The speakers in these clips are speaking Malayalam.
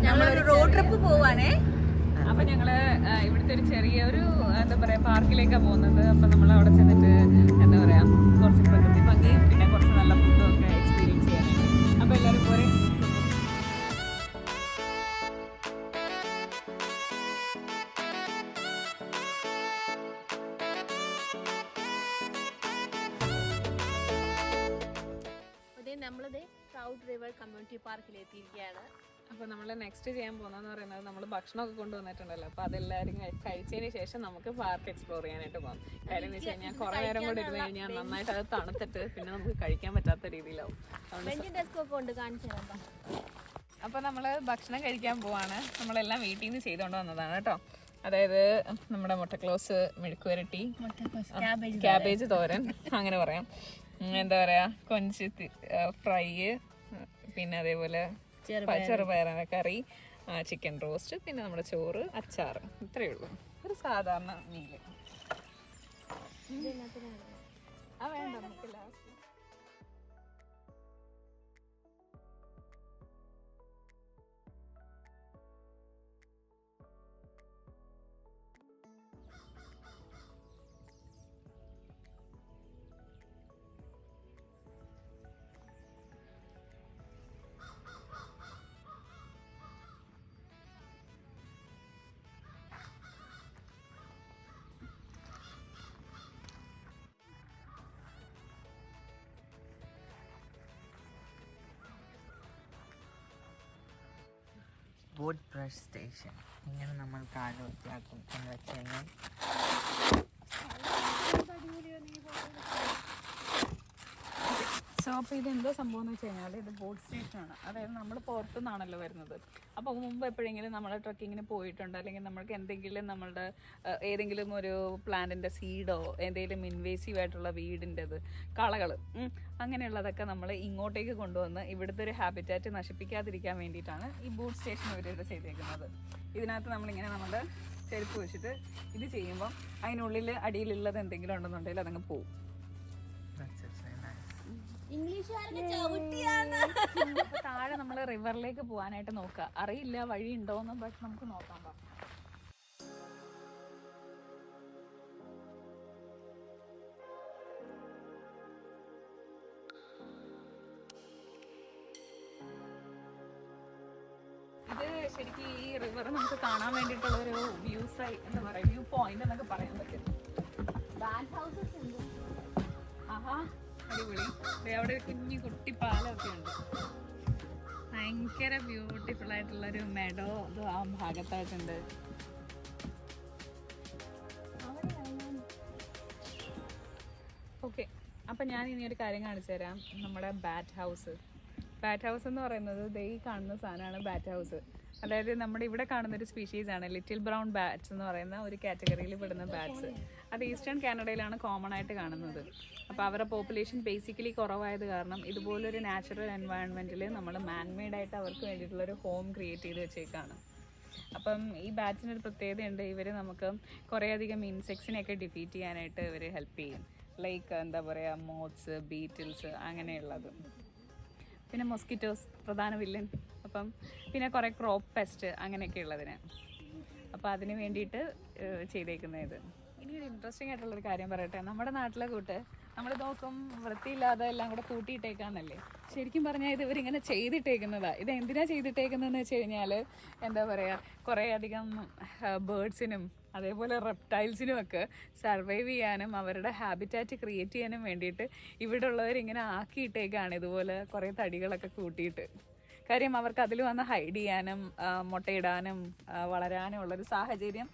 ഞങ്ങളൊരു റോഡ് ട്രിപ്പ് പോവാണേ. അപ്പൊ ഞങ്ങള് ഇവിടുത്തെ ഒരു ചെറിയൊരു എന്താ പറയാ പാർക്കിലേക്കാണ് പോകുന്നത്. അപ്പൊ നമ്മൾ അവിടെ ചെന്നിട്ട് എന്താ പറയാ കുറച്ച് പ്രകൃതി ഭംഗിയും പിന്നെ കുറച്ച് നല്ല ഫുഡും ഒക്കെ എക്സ്പീരിയൻസ് ചെയ്യാനായിട്ട്. അപ്പൊ എല്ലാവരും പോരെ. നമ്മളിത് ട്രൗട്ട് റിവർ കമ്മ്യൂണിറ്റി പാർക്കിൽ എത്തിയിരിക്കുകയാണ്. അപ്പോൾ നമ്മൾ നെക്സ്റ്റ് ചെയ്യാൻ പോകുന്നതെന്ന് പറയുന്നത് നമ്മൾ ഭക്ഷണമൊക്കെ കൊണ്ടുവന്നിട്ടുണ്ടല്ലോ. അപ്പോൾ അതെല്ലാവരും കഴിച്ചതിന് ശേഷം നമുക്ക് പാർക്ക് എക്സ്പ്ലോർ ചെയ്യാനായിട്ട് പോകാം. കാര്യം എന്ന് വെച്ച് കഴിഞ്ഞാൽ കുറേ നേരം കൂടി ഇരുന്ന് കഴിഞ്ഞാൽ നന്നായിട്ട് അത് തണുത്തിട്ട് പിന്നെ നമുക്ക് കഴിക്കാൻ പറ്റാത്ത രീതിയിലാവും. അപ്പോൾ നമ്മൾ ഭക്ഷണം കഴിക്കാൻ പോവാണ്. നമ്മളെല്ലാം വീട്ടിൽ നിന്ന് ചെയ്തുകൊണ്ട് വന്നതാണ് കേട്ടോ. അതായത് നമ്മുടെ മുട്ടക്ലോസ് മെഴുക്കുവരട്ടി, ക്യാബേജ് തോരൻ അങ്ങനെ പറയാം, എന്താ പറയാ കൊഞ്ച് ഫ്രൈ, പിന്നെ അതേപോലെ ചെറുപയറിന കറി, ചിക്കൻ റോസ്റ്റ്, പിന്നെ നമ്മുടെ ചോറ്, അച്ചാറ്, ഇത്രയേ ഉള്ളൂ. ഒരു സാധാരണ മീല്. വേണ്ട നമുക്ക് ലാസ്റ്റ്. Boat brush station. ഇങ്ങനെ നമ്മൾ കാല് വൃത്തിയാക്കും എന്ന് വെച്ച് കഴിഞ്ഞാൽ സോ അപ്പോൾ ഇതെന്തോ സംഭവം എന്ന് വെച്ച് കഴിഞ്ഞാൽ ഇത് ബോട്ട് സ്റ്റേഷനാണ്. അതായത് നമ്മൾ പുറത്തുനിന്നാണല്ലോ വരുന്നത്. അപ്പോൾ മുമ്പ് എപ്പോഴെങ്കിലും നമ്മൾ ട്രക്കിങ്ങിന് പോയിട്ടുണ്ട്, അല്ലെങ്കിൽ നമ്മൾക്ക് എന്തെങ്കിലും നമ്മളുടെ ഏതെങ്കിലും ഒരു പ്ലാന്റിൻ്റെ സീഡോ എന്തെങ്കിലും ഇൻവേസീവ് ആയിട്ടുള്ള വീടിൻ്റെത് കളകൾ അങ്ങനെയുള്ളതൊക്കെ നമ്മൾ ഇങ്ങോട്ടേക്ക് കൊണ്ടുവന്ന് ഇവിടുത്തെ ഒരു ഹാബിറ്റാറ്റ് നശിപ്പിക്കാതിരിക്കാൻ വേണ്ടിയിട്ടാണ് ഈ ബോട്ട് സ്റ്റേഷൻ ഇവരിവിടെ ചെയ്തേക്കുന്നത്. ഇതിനകത്ത് നമ്മളിങ്ങനെ നമ്മുടെ ചെരുപ്പ് വെച്ചിട്ട് ഇത് ചെയ്യുമ്പം അതിനുള്ളിൽ അടിയിലുള്ളത് എന്തെങ്കിലും ഉണ്ടെന്നുണ്ടെങ്കിൽ അതങ്ങ് പോവും. താഴെ നമ്മൾ റിവറിലേക്ക് പോകാനായിട്ട് നോക്കുക. അറിയില്ല വഴി ഉണ്ടോന്ന്, ബട്ട് നമുക്ക് നോക്കാം. ഇത് ശരിക്കും ഈ റിവർ നമുക്ക് കാണാൻ വേണ്ടിയിട്ടുള്ള ഒരു വ്യൂസായി എന്താ പറയുക വ്യൂ പോയിന്റ് എന്നൊക്കെ പറയാൻ പറ്റും. ആഹാ അടിപൊളി. അവിടെ കുഞ്ഞു കുട്ടി പാലമൊക്കെ ഉണ്ട്. ഭയങ്കര ബ്യൂട്ടിഫുൾ ആയിട്ടുള്ളൊരു മെഡോ ആ ഭാഗത്തായിട്ടുണ്ട്. ഓക്കെ, അപ്പം ഞാൻ ഇനി ഒരു കാര്യം കാണിച്ചു തരാം. നമ്മുടെ ബാറ്റ് ഹൗസ് എന്ന് പറയുന്നത് ദേ ഈ കാണുന്ന സാധനമാണ് ബാറ്റ് ഹൗസ്. അതായത് നമ്മുടെ ഇവിടെ കാണുന്നൊരു സ്പീഷീസാണ് ലിറ്റിൽ ബ്രൗൺ ബാറ്റ്സ് എന്ന് പറയുന്ന ഒരു കാറ്റഗറിയിൽ പെടുന്ന ബാറ്റ്സ്. അത് ഈസ്റ്റേൺ കാനഡയിലാണ് കോമൺ ആയിട്ട് കാണുന്നത്. അപ്പോൾ അവരുടെ പോപ്പുലേഷൻ ബേസിക്കലി കുറവായത് കാരണം ഇതുപോലൊരു നാച്ചുറൽ എൻവയൺമെൻറ്റിൽ നമ്മൾ മാൻമെയ്ഡായിട്ട് അവർക്ക് വേണ്ടിയിട്ടുള്ളൊരു ഹോം ക്രിയേറ്റ് ചെയ്ത് വെച്ചേക്കാണ്. അപ്പം ഈ ബാറ്റ്സിനൊരു പ്രത്യേകതയുണ്ട്. ഇവർ നമുക്ക് കുറേയധികം ഇൻസെക്ട്സിനെയൊക്കെ ഡിഫീറ്റ് ചെയ്യാനായിട്ട് ഇവർ ഹെൽപ്പ് ചെയ്യും. ലൈക്ക് എന്താ പറയുക മോത്ത്സ്, ബീറ്റിൽസ് അങ്ങനെയുള്ളത്. പിന്നെ മൊസ്കിറ്റോസ് പ്രധാന വില്ലൻ. അപ്പം പിന്നെ കുറേ ക്രോപ്പ് പെസ്റ്റ് അങ്ങനെയൊക്കെ ഉള്ളതിന്. അപ്പോൾ അതിന് വേണ്ടിയിട്ട് ചെയ്തേക്കുന്നത് ഇത്. ഇനി ഒരു ഇൻട്രസ്റ്റിംഗ് ആയിട്ടുള്ളൊരു കാര്യം പറയട്ടെ. നമ്മുടെ നാട്ടിലെ കൂട്ട് നമ്മൾ നോക്കും വൃത്തിയില്ലാതെ എല്ലാം കൂടെ കൂട്ടിയിട്ടേക്കാന്നല്ലേ. ശരിക്കും പറഞ്ഞാൽ ഇത് ഇവരിങ്ങനെ ചെയ്തിട്ടേക്കുന്നതാണ്. ഇത് എന്തിനാണ് ചെയ്തിട്ടേക്കുന്നതെന്ന് വെച്ച് കഴിഞ്ഞാൽ എന്താ പറയുക കുറേ അധികം ബേർഡ്സിനും അതേപോലെ റെപ്റ്റൈൽസിനും ഒക്കെ സർവൈവ് ചെയ്യാനും അവരുടെ ഹാബിറ്റാറ്റ് ക്രിയേറ്റ് ചെയ്യാനും വേണ്ടിയിട്ട് ഇവിടെ ഉള്ളവരിങ്ങനെ ആക്കിയിട്ടേക്കാണ് ഇതുപോലെ കുറേ തടികളൊക്കെ കൂട്ടിയിട്ട്. കാര്യം അവർക്ക് അതിൽ വന്ന് ഹൈഡ് ചെയ്യാനും മുട്ടയിടാനും വളരാനും ഉള്ളൊരു സാഹചര്യം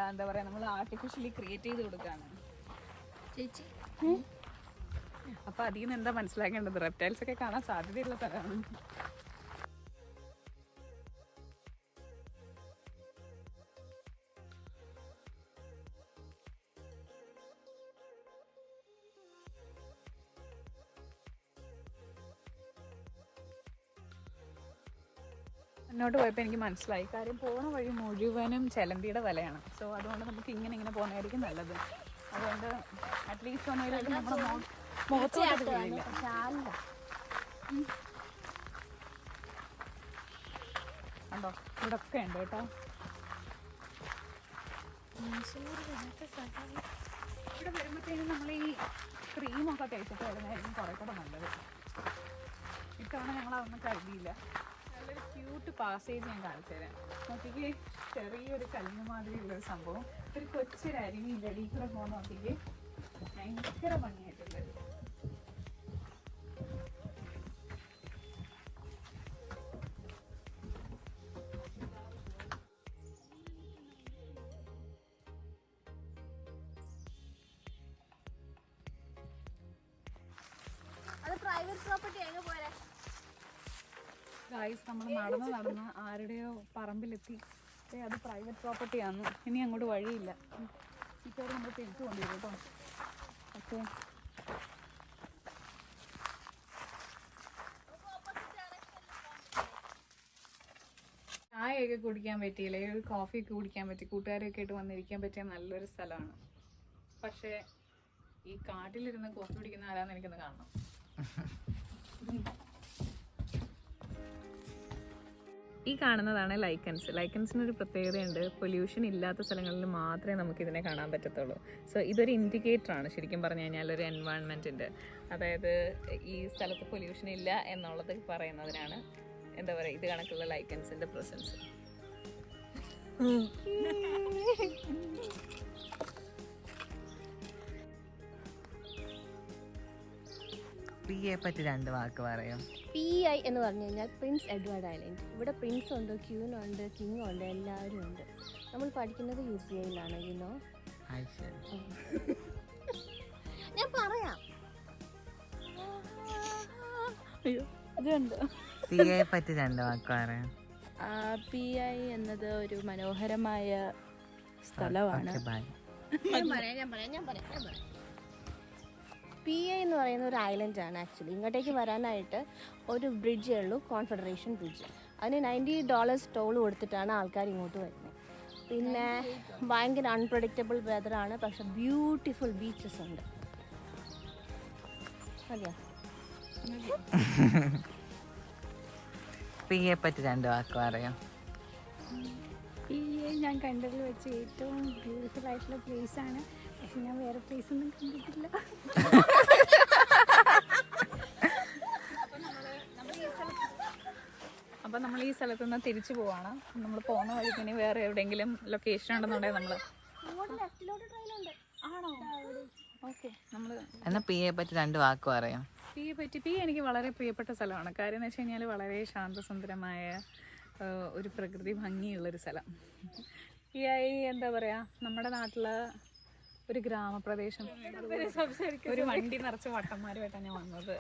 എന്താ പറയുക നമ്മൾ ആർട്ടിഫിഷ്യലി ക്രിയേറ്റ് ചെയ്ത് കൊടുക്കുകയാണ് ചേച്ചി. അപ്പോൾ അതിൽ നിന്ന് എന്താ മനസ്സിലാക്കേണ്ടത്? റെപ്റ്റൈൽസ് ഒക്കെ കാണാൻ സാധ്യതയുള്ള സ്ഥലമാണ്. മുന്നോട്ട് പോയപ്പോൾ എനിക്ക് മനസ്സിലായി. കാര്യം പോണ വഴി മുഴുവനും ചെലന്തിയുടെ വലയാണ്. സോ അതുകൊണ്ട് നമുക്ക് ഇങ്ങനെ പോകുന്നതായിരിക്കും നല്ലത്. അതുകൊണ്ട് അറ്റ്ലീസ്റ്റ് ഒന്നുമില്ലാതെ നമ്മുടെ മുഖത്തോട്ട് വീഴില്ല. കണ്ടോ ഇവിടെ ഒക്കെ ഉണ്ട് കേട്ടോ. ഇവിടെ വരുമ്പോഴത്തേനും നമ്മൾ ഈ ക്രീമൊക്കെ തേച്ചിട്ട് വരുന്നതായിരിക്കും കുറേ കൂടെ നല്ലത്. ഇത്തവണ ഞങ്ങൾ അതൊന്നും കരുതിയില്ല. നല്ലൊരു ക്യൂട്ട് പാസേജ് ഞാൻ കാണിച്ചു തരാം. നോക്കിക്ക്, ചെറിയൊരു കല്ല് മാതിരിയുള്ളൊരു സംഭവം, ഒരു കൊച്ചൊരു അരുവിൻ്റെ അടിയിൽ കൂടെ പോകുന്ന നോക്കിക്ക് ഭയങ്കര ഭംഗിയായിട്ടുണ്ട്. അത് പ്രൈവറ്റ് പ്രോപ്പർട്ടി എങ്ങനെ പോരെ? ഗായ്സ്, നമ്മൾ നടന്ന് ആരുടെയോ പറമ്പിലെത്തി. അത് പ്രൈവറ്റ് പ്രോപ്പർട്ടിയാണ്, ഇനി അങ്ങോട്ട് വഴിയില്ല. ഇപ്പോൾ നമ്മൾ തിരിച്ചു കൊണ്ടുവരും കേട്ടോ. ഓക്കെ, ചായയൊക്കെ കുടിക്കാൻ പറ്റിയില്ല, ഒരു കോഫിയൊക്കെ കുടിക്കാൻ പറ്റി, കൂട്ടുകാരൊക്കെ ആയിട്ട് വന്നിരിക്കാൻ പറ്റിയ നല്ലൊരു സ്ഥലമാണ്. പക്ഷേ ഈ കാട്ടിലിരുന്ന് കോഫി കുടിക്കുന്ന ആരാന്ന് എനിക്കൊന്ന് കാണണം. ഈ കാണുന്നതാണ് ലൈക്കൻസ്. ലൈക്കൻസിനൊരു പ്രത്യേകതയുണ്ട്, പൊല്യൂഷൻ ഇല്ലാത്ത സ്ഥലങ്ങളിൽ മാത്രമേ നമുക്ക് ഇതിനെ കാണാൻ പറ്റത്തുള്ളൂ. സോ ഇതൊരു ഇൻഡിക്കേറ്ററാണ് ശരിക്കും പറഞ്ഞു കഴിഞ്ഞാൽ ഒരു എൻവയോൺമെൻറ്റിൻ്റെ. അതായത് ഈ സ്ഥലത്ത് പൊല്യൂഷൻ ഇല്ല എന്നുള്ളത് പറയുന്നതിനാണ് എന്താ പറയുക, ഇത് കണക്കുള്ള ലൈക്കൻസിൻ്റെ പ്രസൻസ്. PA പറ്റി 2 വാക്ക് പറയാം. PI എന്ന് പറഞ്ഞു കഴിഞ്ഞാൽ പ്രിൻസ് എഡ്വേർഡ് ഐലൻഡ്. ഇവിടെ പ്രിൻസ് ഉണ്ട്, ക്യൂൻ ഉണ്ട്, കിങ് ഉണ്ട്, എല്ലാവരും ഉണ്ട്. നമ്മൾ പഠിക്കുന്നത് UPIയിലാണ്. യുനോ, ഞാൻ പറയാം. PA പറ്റി 2 വാക്ക് പറയാം. PI എന്നത് ഒരു മനോഹരമായ സ്ഥലമാണ്. PI എന്ന് പറയുന്ന ഒരു ഐലൻഡാണ്. ആക്ച്വലി ഇങ്ങോട്ടേക്ക് വരാനായിട്ട് ഒരു ബ്രിഡ്ജേ ഉള്ളൂ, കോൺഫെഡറേഷൻ ബ്രിഡ്ജ്. അതിന് $90 ടോൾ കൊടുത്തിട്ടാണ് ആൾക്കാർ ഇങ്ങോട്ട് വരുന്നത്. പിന്നെ ഭയങ്കര അൺപ്രഡിക്റ്റബിൾ വെതറാണ്, പക്ഷെ ബ്യൂട്ടിഫുൾ ബീച്ചസ് ഉണ്ട്. അതെയോ? PA പറ്റി 2 വാക്ക് പറയാം. PA ഞാൻ കണ്ടതിൽ വെച്ച് ഏറ്റവും ബ്യൂട്ടിഫുൾ ആയിട്ടുള്ള പ്ലേസ് ആണ്. പക്ഷെ ഞാൻ വേറെ പ്ലേസ് ഒന്നും കണ്ടിട്ടില്ല. അപ്പം നമ്മൾ ഈ സ്ഥലത്ത് നിന്ന് തിരിച്ചു പോവാണ്. നമ്മൾ പോകുന്ന വഴിക്ക് ഇനി വേറെ എവിടെയെങ്കിലും ലൊക്കേഷൻ ഉണ്ടെന്നുണ്ടെങ്കിൽ നമ്മൾ ആണോ? ഓക്കെ, നമ്മൾ എന്നാൽ PA പറ്റി 2 വാക്ക് പറയാം. PA എനിക്ക് വളരെ പ്രിയപ്പെട്ട സ്ഥലമാണ്. കാര്യം എന്ന് വെച്ച് കഴിഞ്ഞാൽ വളരെ ശാന്തസുന്ദരമായ ഒരു പ്രകൃതി ഭംഗിയുള്ളൊരു സ്ഥലം. PI എന്താ പറയുക, നമ്മുടെ നാട്ടിലെ ഒരു ഗ്രാമപ്രദേശം. ഒരു വണ്ടി നിറച്ച് വട്ടന്മാരുമായിട്ടാണ് ഞാൻ വന്നത്.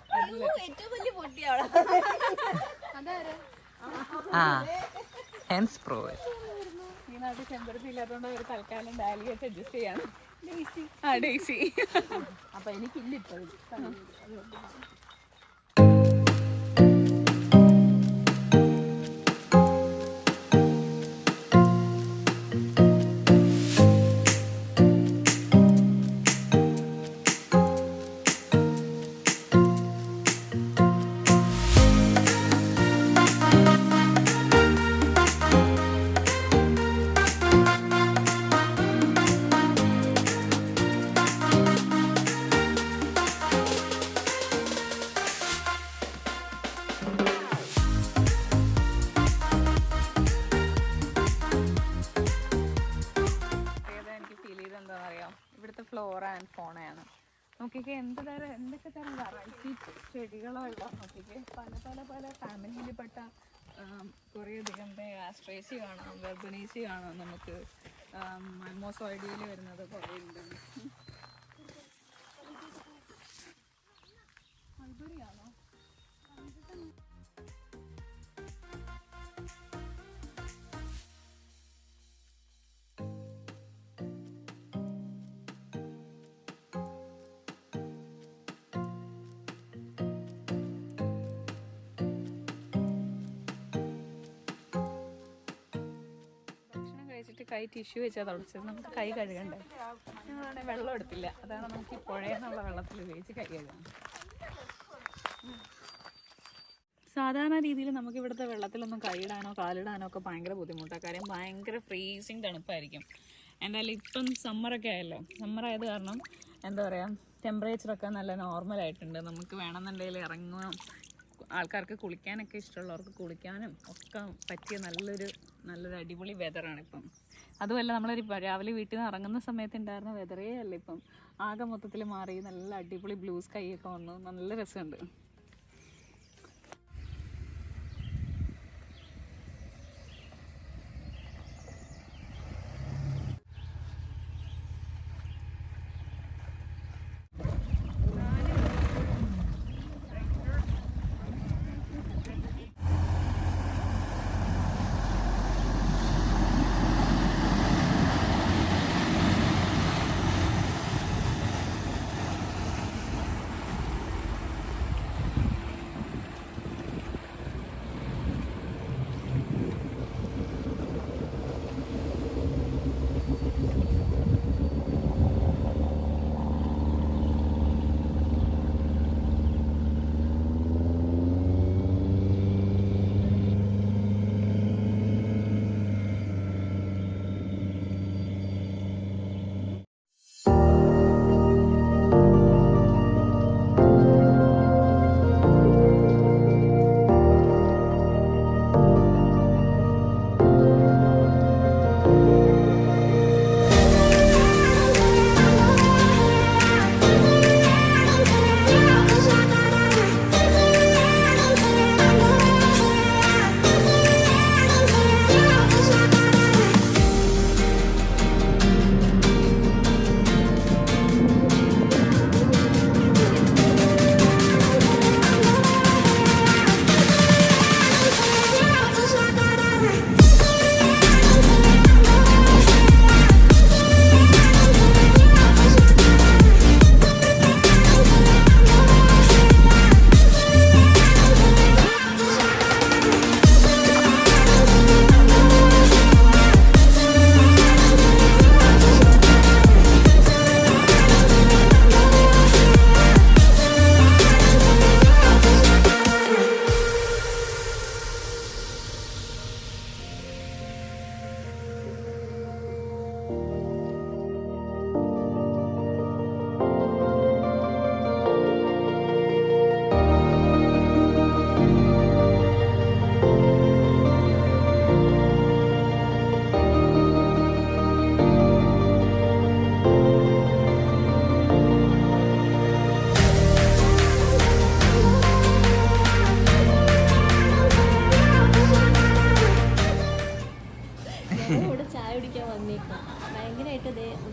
ഈ നാട്ടിൽ ചെമ്പരത്തി ഇല്ലാത്തതുകൊണ്ട് ഒരു തൽക്കാലം ഡാലിയായിട്ട് അഡ്ജസ്റ്റ് ചെയ്യാണ്. ഡേയ്സി. അപ്പൊ എനിക്കില്ല ഇപ്പൊ. ഫ്ലോറ ആൻഡ് ഫോണയാണ്. നോക്കിക്കേ, എന്തൊക്കെ തരം വെറൈറ്റി ചെടികളോ എല്ലാം. നോക്കിക്കേ, പല ഫാമിലിയിൽപ്പെട്ട കുറേയധികം ആസ്ട്രേസി കാണാം, വെർബനീസി കാണാം, നമുക്ക് മൽമോസോയിഡിയിൽ വരുന്നത് കുറേ ഉണ്ട്. മൾബറിയാണോ? കൈ ടിഷ്യൂ വെച്ചാൽ തുടച്ചത്. നമുക്ക് കൈ കഴുകണ്ടേ? ഞങ്ങളാണെങ്കിൽ വെള്ളം എടുത്തില്ല, അതാണ് നമുക്ക് ഈ പുഴയെന്നുള്ള വെള്ളത്തിൽ ഉപയോഗിച്ച് കൈ കഴുകണം. സാധാരണ രീതിയിൽ നമുക്ക് ഇവിടുത്തെ വെള്ളത്തിലൊന്നും കൈയിടാനോ കാലിടാനോ ഒക്കെ ഭയങ്കര ബുദ്ധിമുട്ടാണ്. കാര്യം ഭയങ്കര ഫ്രീസിങ് തണുപ്പായിരിക്കും. എന്തായാലും ഇപ്പം സമ്മറൊക്കെ ആയല്ലോ. സമ്മറായത് കാരണം എന്താ പറയുക, ടെമ്പറേച്ചറൊക്കെ നല്ല നോർമലായിട്ടുണ്ട്. നമുക്ക് വേണമെന്നുണ്ടെങ്കിൽ ഇറങ്ങുക, ആൾക്കാർക്ക് കുളിക്കാനൊക്കെ ഇഷ്ടമുള്ളവർക്ക് കുളിക്കാനും ഒക്കെ പറ്റിയ നല്ലൊരു അടിപൊളി വെതറാണ് ഇപ്പം. അതുമല്ല നമ്മളൊരു രാവിലെ വീട്ടിൽ നിന്ന് ഇറങ്ങുന്ന സമയത്ത് ഉണ്ടായിരുന്ന വെതറേ അല്ല ഇപ്പം. ആകെ മൊത്തത്തിൽ മാറി, നല്ല അടിപൊളി ബ്ലൂ സ്കൈ ഒക്കെ വന്നു, നല്ല രസമുണ്ട്.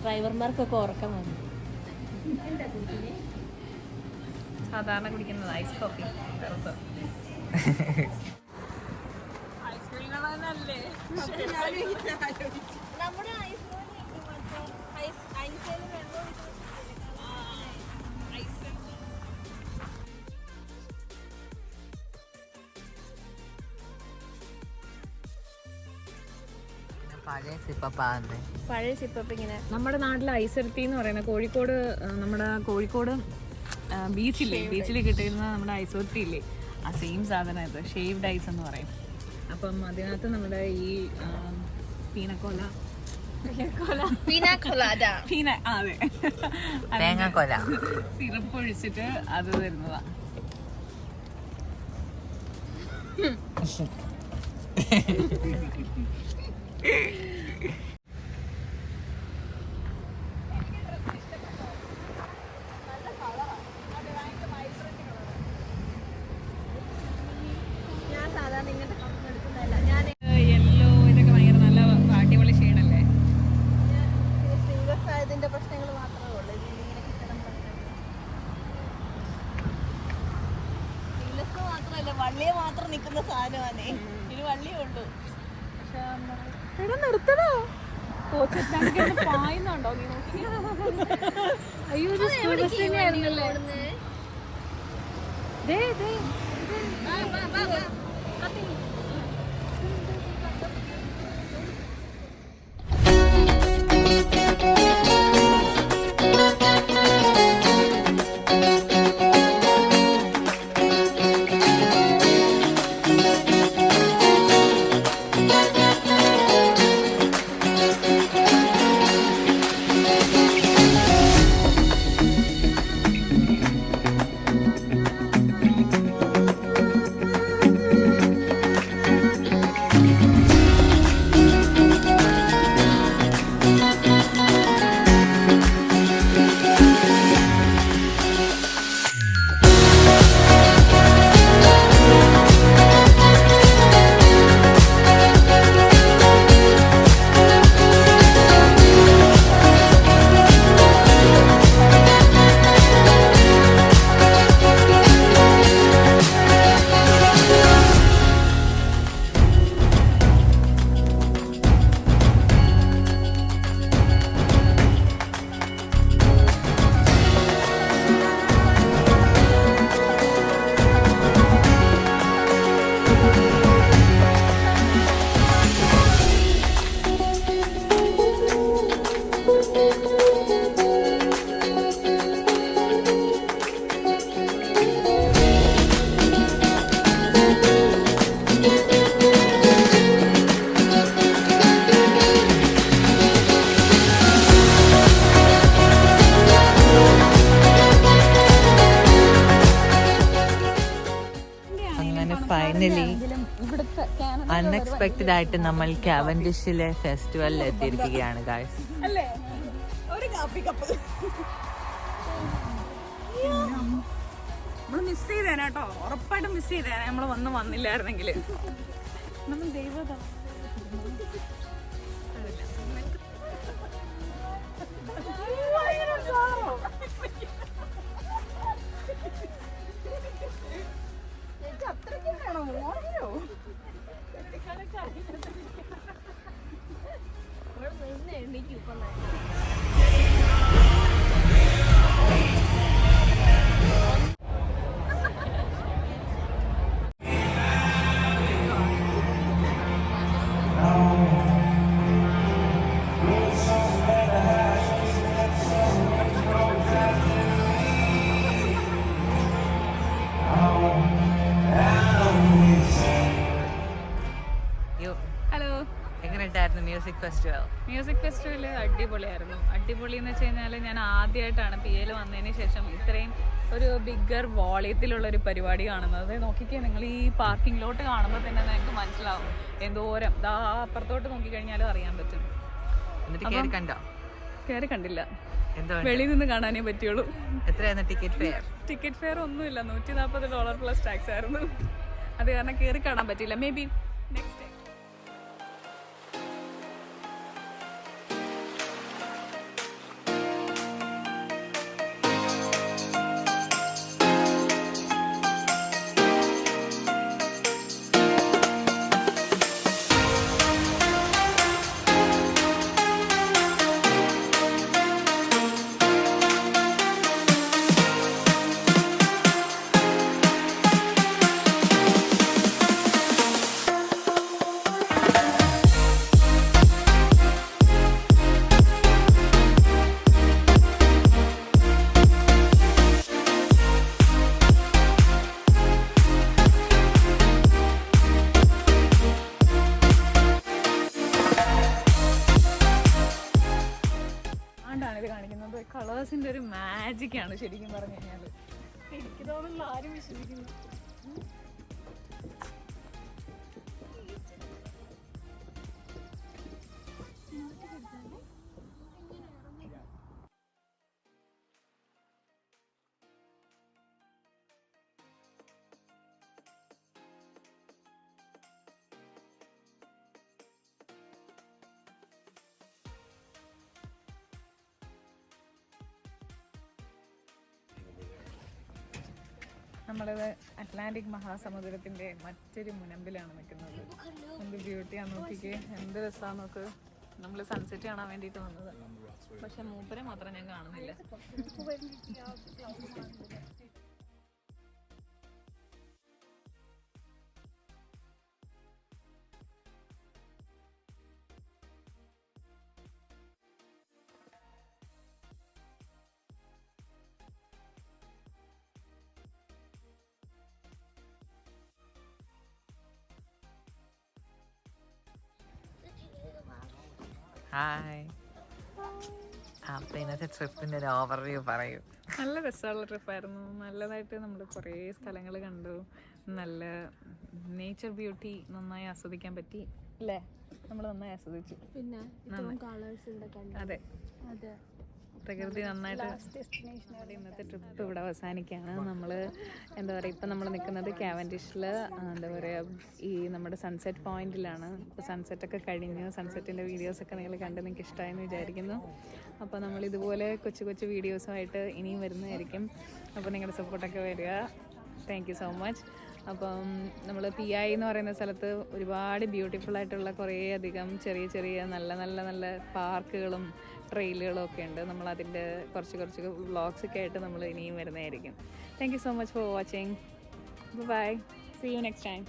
ഡ്രൈവർമാർക്കൊക്കെ ഉറക്കം വന്നു. സാധാരണ കുടിക്കുന്നത് ഐസ് കോഫി. ഐസ്ക്രീമുകളല്ലേ നമ്മുടെ പഴയ സിപ്പപ്പ് ഇങ്ങനെ നമ്മുടെ നാട്ടിലെ ഐസർത്തി എന്ന് പറയുന്നത് കോഴിക്കോട് ബീച്ചില്ലേ, ബീച്ചിൽ കിട്ടിയിരുന്ന നമ്മുടെ ഐസർത്തി ഇല്ലേ, ആ സെയിം സാധനം ഇത് ഷേവ്ഡ് ഐസ് എന്ന് പറയും. അപ്പം അതിനകത്ത് നമ്മുടെ ഈ പീനക്കോല അതെ സിറപ്പ് ഒഴിച്ചിട്ട് അത് തരുന്നതാ. ഞാൻ സാധാരണ ഇങ്ങനത്തെ കളർ എടുക്കുന്നതല്ല. ഞാൻ യെല്ലോ ഇതൊക്കെ ഭയങ്കര നല്ല അടിപൊളി ഷെയ്ഡല്ലേ. സീരിയസ് ആയതിന്റെ പ്രശ്നങ്ങൾ മാത്രമേ ഉള്ളൂ. ഇങ്ങനെ കിട്ടണം സീരിയസ് മാത്രമല്ല, വള്ളിയെ മാത്രം നിൽക്കുന്ന സാധനമാണേ. ഇനി വള്ളിയേ ഉള്ളൂ. നിർത്തണോ പായുന്നുണ്ടോ നീ നോക്കി? അയ്യോ ആയിരുന്നല്ലേ. അൺഎക്സ്പെക്റ്റഡ് ആയിട്ട് നമ്മൾ കാവൻഡിഷിലെ ഫെസ്റ്റിവലിൽ എത്തിയിരിക്കുകയാണ് ഗായ്സ്. അല്ലേ ഒരു കാപ്പി കപ്പ് നമ്മള് മിസ് ചെയ്തേനെ കേട്ടോ, ഉറപ്പായിട്ടും മിസ് ചെയ്തേനെ നമ്മള് വന്നില്ലായിരുന്നെങ്കിൽ. നമ്മൾ ദൈവത ഹലോ. എങ്ങനെയുണ്ടായിരുന്നു മ്യൂസിക് ഫെസ്റ്റിവൽ? മ്യൂസിക് ഫെസ്റ്റിവൽ അടിപൊളിയായിരുന്നു. അടിപൊളി എന്ന് വെച്ച് കഴിഞ്ഞാൽ ഞാൻ ആദ്യമായിട്ടാണ് PA വന്നതിന് ശേഷം ഇത്രയും ഒരു ബിഗ്ഗർ വോളിയത്തിലുള്ള ഒരു പരിപാടി കാണുന്നത്. നോക്കിക്കേ, നിങ്ങൾ ഈ പാർക്കിംഗ് ലോട്ട് കാണുമ്പോൾ തന്നെ നിങ്ങൾക്ക് മനസ്സിലാവും എന്തോരം. അപ്പുറത്തോട്ട് നോക്കിക്കഴിഞ്ഞാലും അറിയാൻ പറ്റും. കയറി കണ്ടില്ല, വെളിയിൽ നിന്ന് കാണാനേ പറ്റുള്ളൂ. എത്രയായിരുന്നു ടിക്കറ്റ് ഫെയർ? ടിക്കറ്റ് ഫെയർ ഒന്നുമില്ല, $140 പ്ലസ് ടാക്സ് ആയിരുന്നു. അത് കാരണം കയറി കാണാൻ പറ്റില്ല. May be next time. ഇത് കാണിക്കുന്നത് കളേഴ്സിന്റെ ഒരു മാജിക് ആണ് ശരിക്കും പറഞ്ഞു കഴിഞ്ഞാൽ. എനിക്ക് തോന്നുന്നില്ല ആരും വിശ്വസിക്കുന്നു. നമ്മളിത് അറ്റ്ലാന്റിക് മഹാസമുദ്രത്തിന്റെ മറ്റൊരു മുനമ്പിലാണ് നിൽക്കുന്നത്. എന്ത് ബ്യൂട്ടിയാന്ന് നോക്കിക്കേ, എന്ത് രസമാന്ന് നോക്ക്. നമ്മൾ സൺസെറ്റ് കാണാൻ വേണ്ടിയിട്ട് വന്നത്, പക്ഷെ മൂപ്പരെ മാത്രം ഞാൻ കാണുന്നില്ല. ഹായ്. അപ്പോൾ ഇന്നത്തെ ട്രിപ്പിൻ്റെ ഒരു ഓവർവ്യൂ പറയൂ. നല്ല രസമുള്ള ട്രിപ്പായിരുന്നു. നല്ലതായിട്ട് നമ്മൾ കുറേ സ്ഥലങ്ങൾ കണ്ടു. നല്ല നേച്ചർ ബ്യൂട്ടി നന്നായി ആസ്വദിക്കാൻ പറ്റി അല്ലേ? നമ്മൾ നന്നായി ആസ്വദിച്ചു. പിന്നെ അതെ, പ്രകൃതി നന്നായിട്ട്. ഇന്നത്തെ ട്രിപ്പ് ഇവിടെ അവസാനിക്കുകയാണ്. നമ്മൾ എന്താ പറയുക, ഇപ്പം നമ്മൾ നിൽക്കുന്നത് കാവൻഡിഷിൽ എന്താ പറയുക ഈ നമ്മുടെ സൺസെറ്റ് പോയിന്റിലാണ്. ഇപ്പോൾ സൺസെറ്റൊക്കെ കഴിഞ്ഞു. സൺസെറ്റിൻ്റെ വീഡിയോസൊക്കെ നിങ്ങൾ കണ്ട് നിങ്ങൾക്ക് ഇഷ്ടമായെന്ന് വിചാരിക്കുന്നു. അപ്പോൾ നമ്മൾ ഇതുപോലെ കൊച്ചു കൊച്ചു വീഡിയോസുമായിട്ട് ഇനിയും വരുന്നതായിരിക്കും. അപ്പോൾ നിങ്ങളുടെ സപ്പോർട്ടൊക്കെ വരിക. Thank you so much. അപ്പം നമ്മൾ PI എന്ന് പറയുന്ന സ്ഥലത്ത് ഒരുപാട് ബ്യൂട്ടിഫുൾ ആയിട്ടുള്ള കുറേ അധികം ചെറിയ ചെറിയ നല്ല നല്ല നല്ല പാർക്കുകളും ട്രെയിലുകളും ഒക്കെ ഉണ്ട്. നമ്മൾ അതിൻ്റെ കുറച്ച് വ്ളോഗ്സൊക്കെ ആയിട്ട് നമ്മൾ ഇനിയും വരുന്നതായിരിക്കും. Thank you so much for watching. Bye. See you next time.